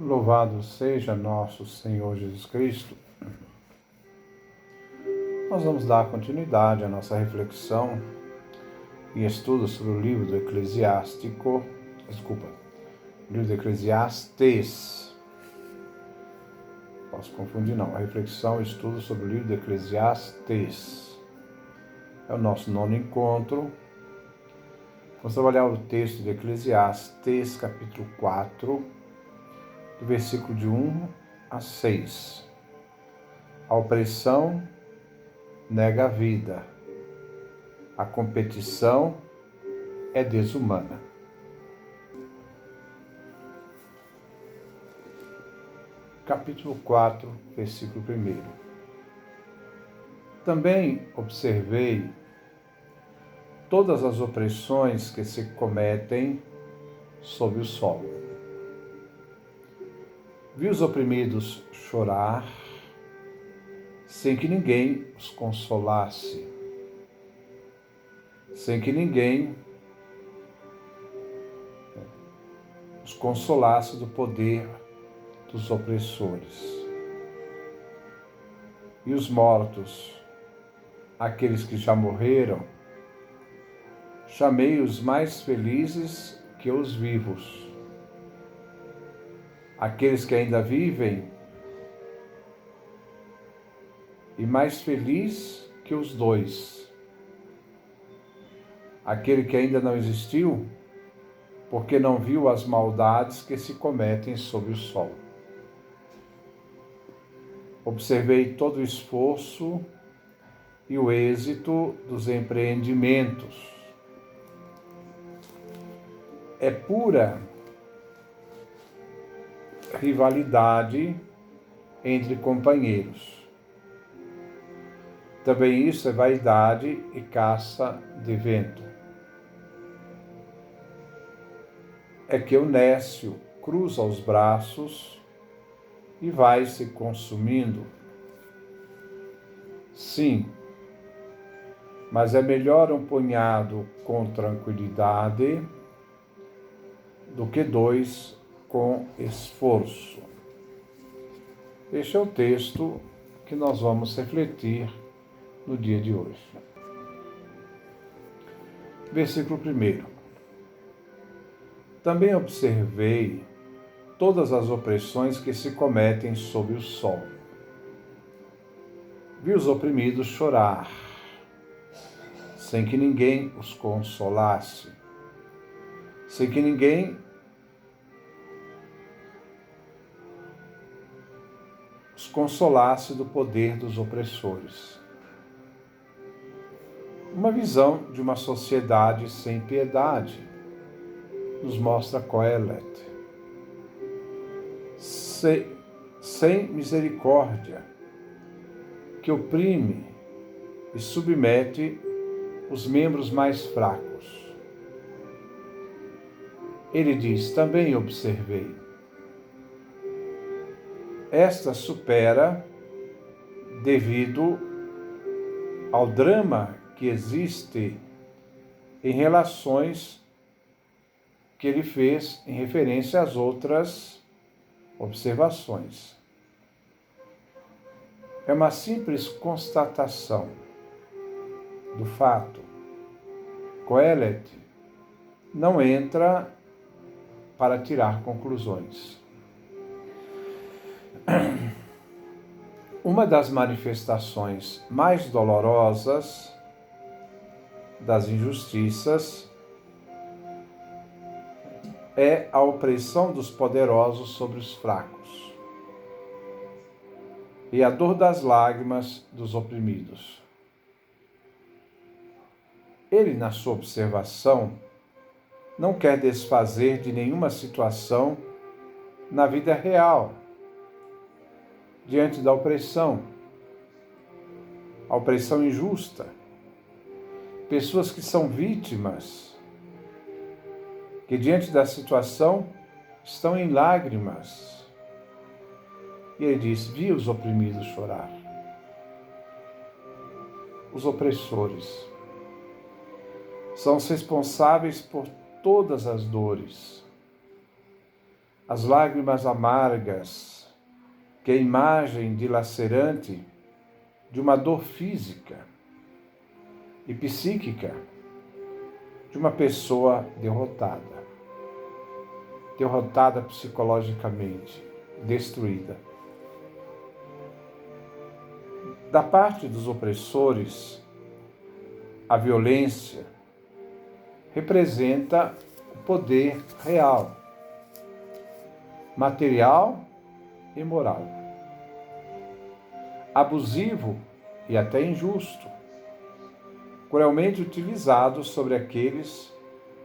Louvado seja nosso Senhor Jesus Cristo. Nós vamos dar continuidade à nossa reflexão e estudo sobre o livro do Eclesiastes. Posso confundir não, a reflexão e estudo sobre o livro do Eclesiastes. É o nosso 9º encontro. Vamos trabalhar o texto de Eclesiastes, capítulo 4, do versículo de 1 a 6. A opressão nega a vida. A competição é desumana. Capítulo 4, versículo 1. Também observei todas as opressões que se cometem sob o sol. Vi os oprimidos chorar, sem que ninguém os consolasse, sem que ninguém os consolasse do poder dos opressores. E os mortos, aqueles que já morreram, chamei-os mais felizes que os vivos. Aqueles que ainda vivem, e mais feliz que os dois. Aquele que ainda não existiu, porque não viu as maldades que se cometem sob o sol. Observei todo o esforço e o êxito dos empreendimentos. É pura rivalidade entre companheiros. Também isso é vaidade e caça de vento. É que o nécio cruza os braços e vai se consumindo. Sim, mas é melhor um punhado com tranquilidade do que 2 com esforço. Este é o texto que nós vamos refletir no dia de hoje. Versículo 1. Também observei todas as opressões que se cometem sob o sol. Vi os oprimidos chorar, sem que ninguém os consolasse, sem que ninguém os consolasse do poder dos opressores. Uma visão de uma sociedade sem piedade, nos mostra Coelet. Sem misericórdia, que oprime e submete os membros mais fracos. Ele diz, também observei. Esta supera devido ao drama que existe em relações que ele fez em referência às outras observações. É uma simples constatação do fato. Coelet não entra para tirar conclusões. Uma das manifestações mais dolorosas das injustiças é a opressão dos poderosos sobre os fracos e a dor das lágrimas dos oprimidos. Ele, na sua observação, não quer desfazer de nenhuma situação na vida real, diante da opressão, a opressão injusta, pessoas que são vítimas, que diante da situação estão em lágrimas. E ele diz, vi os oprimidos chorar. Os opressores são os responsáveis por todas as dores. as lágrimas amargas, que é a imagem dilacerante de uma dor física e psíquica de uma pessoa derrotada psicologicamente, destruída. Da parte dos opressores, a violência representa o poder real, material e moral, abusivo e até injusto, cruelmente utilizado sobre aqueles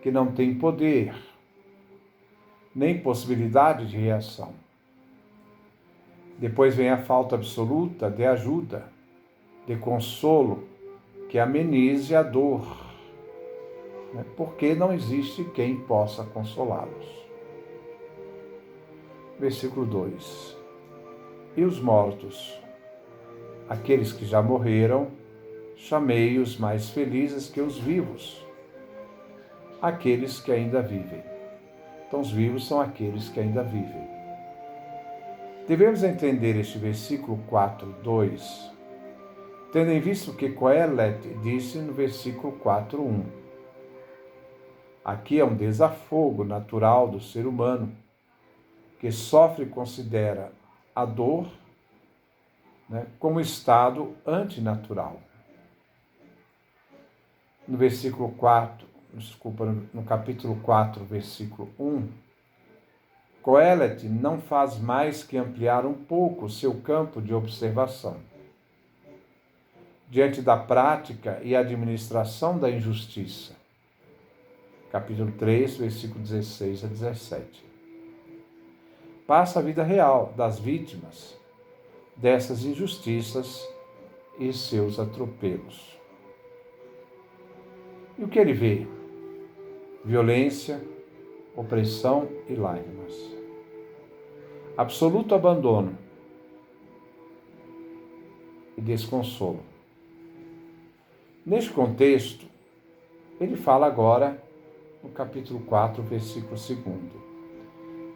que não têm poder, nem possibilidade de reação. Depois vem a falta absoluta de ajuda, de consolo, que amenize a dor, porque não existe quem possa consolá-los. Versículo 2. E os mortos, aqueles que já morreram, chamei-os mais felizes que os vivos, aqueles que ainda vivem. Então, os vivos são aqueles que ainda vivem. Devemos entender este versículo 4:2, tendo em vista o que Coelet disse no versículo 4:1. Aqui é um desafogo natural do ser humano, que sofre e considera a dor, como estado antinatural. No capítulo 4, versículo 1, Coelet não faz mais que ampliar um pouco seu campo de observação. Diante da prática e administração da injustiça. Capítulo 3, versículo 16 a 17. Passa a vida real das vítimas dessas injustiças e seus atropelos. E o que ele vê? Violência, opressão e lágrimas. Absoluto abandono e desconsolo. Neste contexto, ele fala agora no capítulo 4, versículo 2.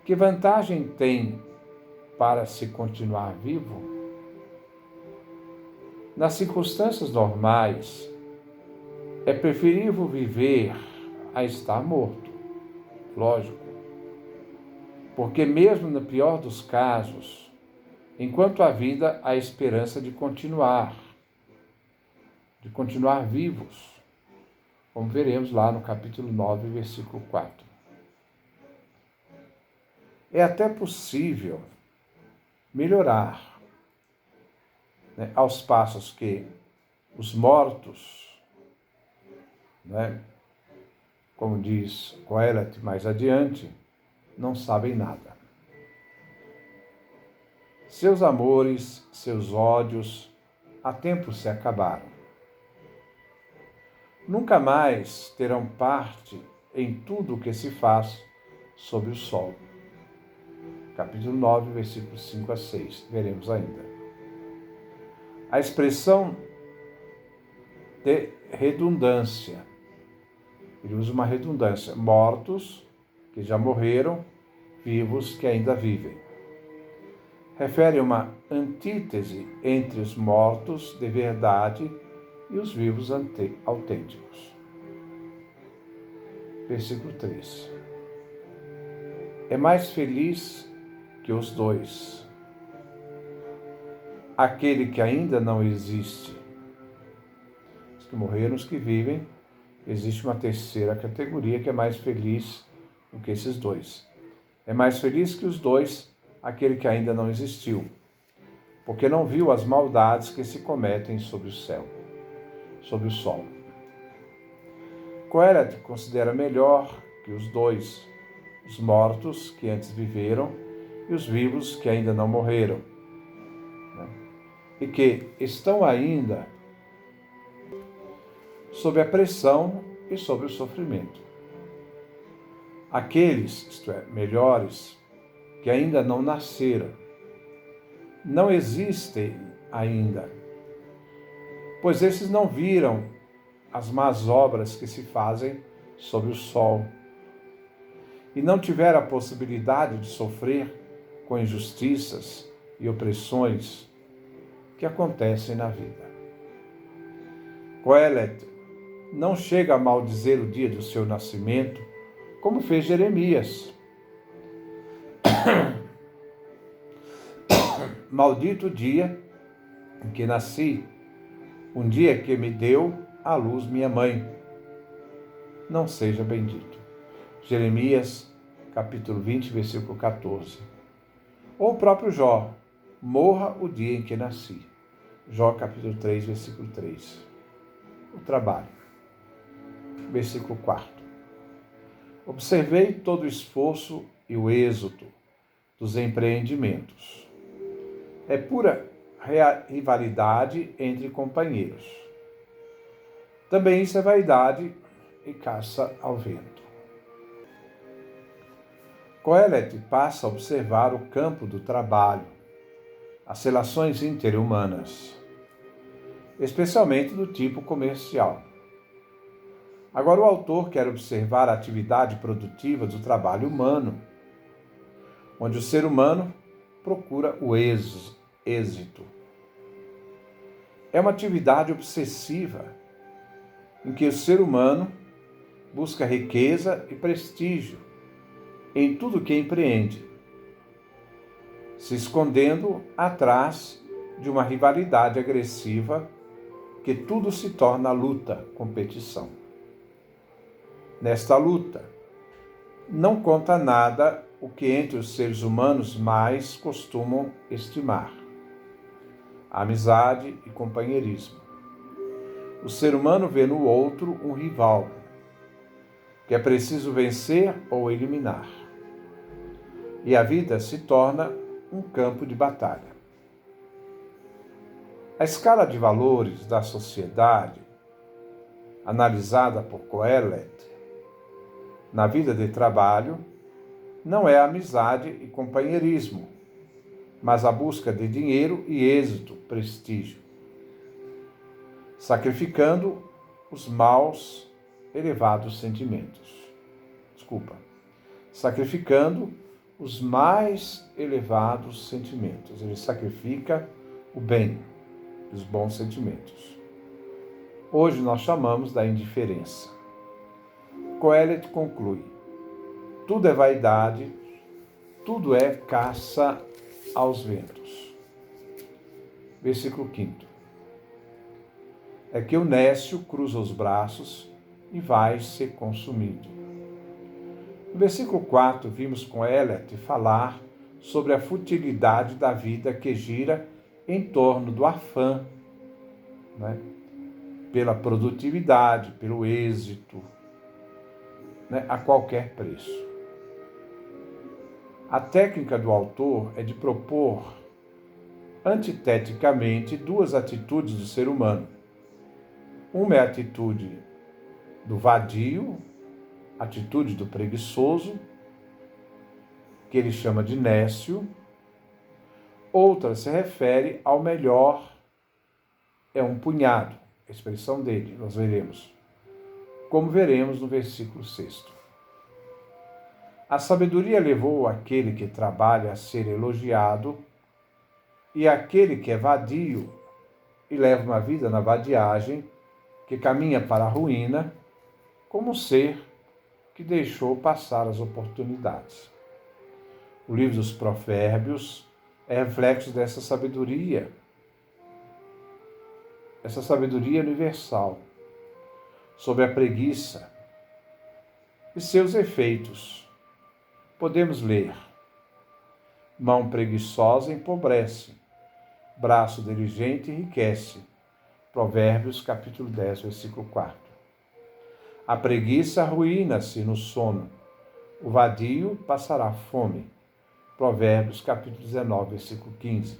Que vantagem tem para se continuar vivo? Nas circunstâncias normais, é preferível viver a estar morto. Lógico. Porque mesmo no pior dos casos, enquanto há vida, há esperança de continuar vivos, como veremos lá no capítulo 9, versículo 4. É até possível melhorar, aos passos que os mortos, como diz Coelet mais adiante, não sabem nada. Seus amores, seus ódios, há tempo se acabaram. Nunca mais terão parte em tudo o que se faz sob o sol. Capítulo 9, versículos 5 a 6, veremos ainda. A expressão de redundância, ele usa uma redundância, mortos que já morreram, vivos que ainda vivem. Refere uma antítese entre os mortos de verdade e os vivos autênticos. Versículo 3. É mais feliz que os dois, aquele que ainda não existe. Os que morreram, os que vivem, existe uma terceira categoria que é mais feliz do que esses dois. É mais feliz que os dois, aquele que ainda não existiu, porque não viu as maldades que se cometem sob o céu, sob o sol. Coelet considera melhor que os dois, os mortos que antes viveram e os vivos que ainda não morreram, e que estão ainda sob a pressão e sob o sofrimento. Aqueles, isto é, melhores, que ainda não nasceram, não existem ainda, pois esses não viram as más obras que se fazem sob o sol, e não tiver a possibilidade de sofrer com injustiças e opressões que acontecem na vida. Coelet não chega a maldizer o dia do seu nascimento, como fez Jeremias. Maldito o dia em que nasci, um dia que me deu à luz minha mãe. Não seja bendito. Jeremias, capítulo 20, versículo 14. Ou o próprio Jó, morra o dia em que nasci. Jó, capítulo 3, versículo 3. O trabalho. Versículo 4. Observei todo o esforço e o êxito dos empreendimentos. É pura rivalidade entre companheiros. Também isso é vaidade e caça ao vento. Coelet passa a observar o campo do trabalho, as relações interhumanas, especialmente do tipo comercial. Agora o autor quer observar a atividade produtiva do trabalho humano, onde o ser humano procura o êxito. É uma atividade obsessiva, em que o ser humano busca riqueza e prestígio em tudo que empreende, se escondendo atrás de uma rivalidade agressiva que tudo se torna luta, competição. Nesta luta, não conta nada o que entre os seres humanos mais costumam estimar: a amizade e companheirismo. O ser humano vê no outro um rival, que é preciso vencer ou eliminar. E a vida se torna um campo de batalha. A escala de valores da sociedade, analisada por Coelet, na vida de trabalho, não é a amizade e companheirismo, mas a busca de dinheiro e êxito, prestígio, sacrificando os maus elevados sentimentos. Sacrificando os mais elevados sentimentos. Ele sacrifica o bem, os bons sentimentos. Hoje nós chamamos da indiferença. Coelet conclui: tudo é vaidade, tudo é caça aos ventos. Versículo 5. É que o nécio cruza os braços e vai ser consumido. No versículo 4, vimos Coelet falar sobre a futilidade da vida que gira em torno do afã, pela produtividade, pelo êxito, a qualquer preço. A técnica do autor é de propor antiteticamente duas atitudes do ser humano. Uma é a atitude do vadio, atitude do preguiçoso, que ele chama de nécio. Outra se refere ao melhor, é um punhado, a expressão dele, nós veremos, como veremos no versículo 6. A sabedoria levou aquele que trabalha a ser elogiado, e aquele que é vadio e leva uma vida na vadiagem, que caminha para a ruína, como um ser que deixou passar as oportunidades. O livro dos Provérbios é reflexo dessa sabedoria universal, sobre a preguiça e seus efeitos. Podemos ler: mão preguiçosa empobrece, braço diligente enriquece. Provérbios, capítulo 10, versículo 4. A preguiça arruína-se no sono, o vadio passará fome. Provérbios, capítulo 19, versículo 15.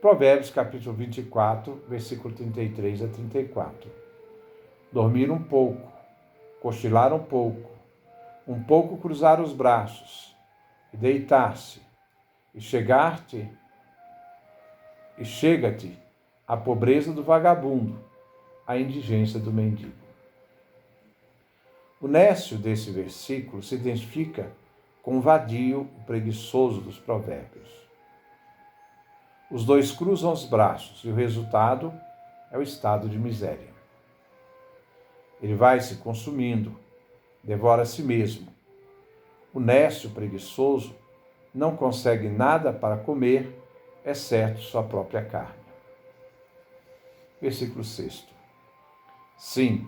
Provérbios, capítulo 24, versículo 33 a 34. Dormir um pouco, cochilar um pouco cruzar os braços, e deitar-se, e chega-te a pobreza do vagabundo, a indigência do mendigo. O nécio desse versículo se identifica com o vadio, o preguiçoso dos provérbios. Os dois cruzam os braços e o resultado é o estado de miséria. Ele vai se consumindo, devora a si mesmo. O nécio preguiçoso não consegue nada para comer, exceto sua própria carne. Versículo 6. Sim,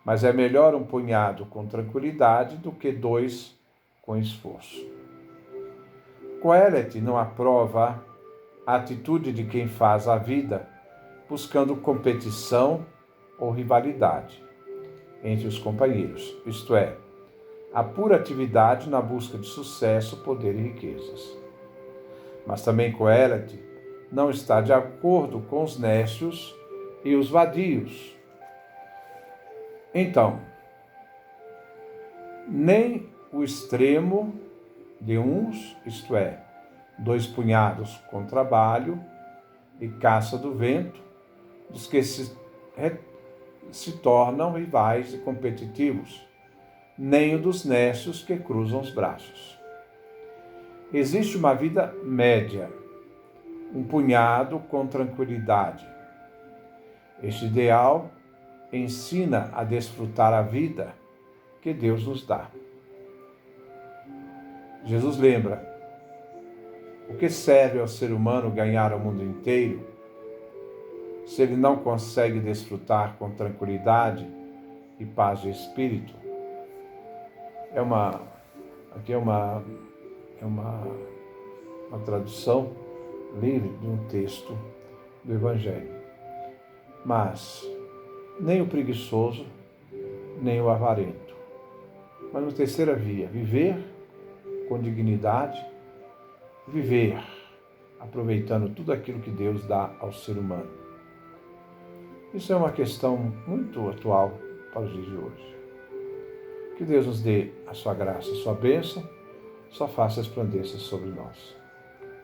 mas é melhor um punhado com tranquilidade do que dois com esforço. Coelet não aprova a atitude de quem faz a vida buscando competição ou rivalidade entre os companheiros, isto é, a pura atividade na busca de sucesso, poder e riquezas. Mas também Coelet não está de acordo com os nécios e os vadios. Então, nem o extremo de uns, isto é, 2 punhados com trabalho e caça do vento, dos que se tornam rivais e competitivos, nem o dos nécios que cruzam os braços. Existe uma vida média, um punhado com tranquilidade. Este ideal ensina a desfrutar a vida que Deus nos dá. Jesus lembra: o que serve ao ser humano ganhar o mundo inteiro se ele não consegue desfrutar com tranquilidade e paz de espírito? Aqui é uma tradução livre de um texto do Evangelho. Mas nem o preguiçoso, nem o avarento. Mas na terceira via, viver com dignidade, viver aproveitando tudo aquilo que Deus dá ao ser humano. Isso é uma questão muito atual para os dias de hoje. Que Deus nos dê a sua graça, a sua bênção, sua face resplandeça sobre nós.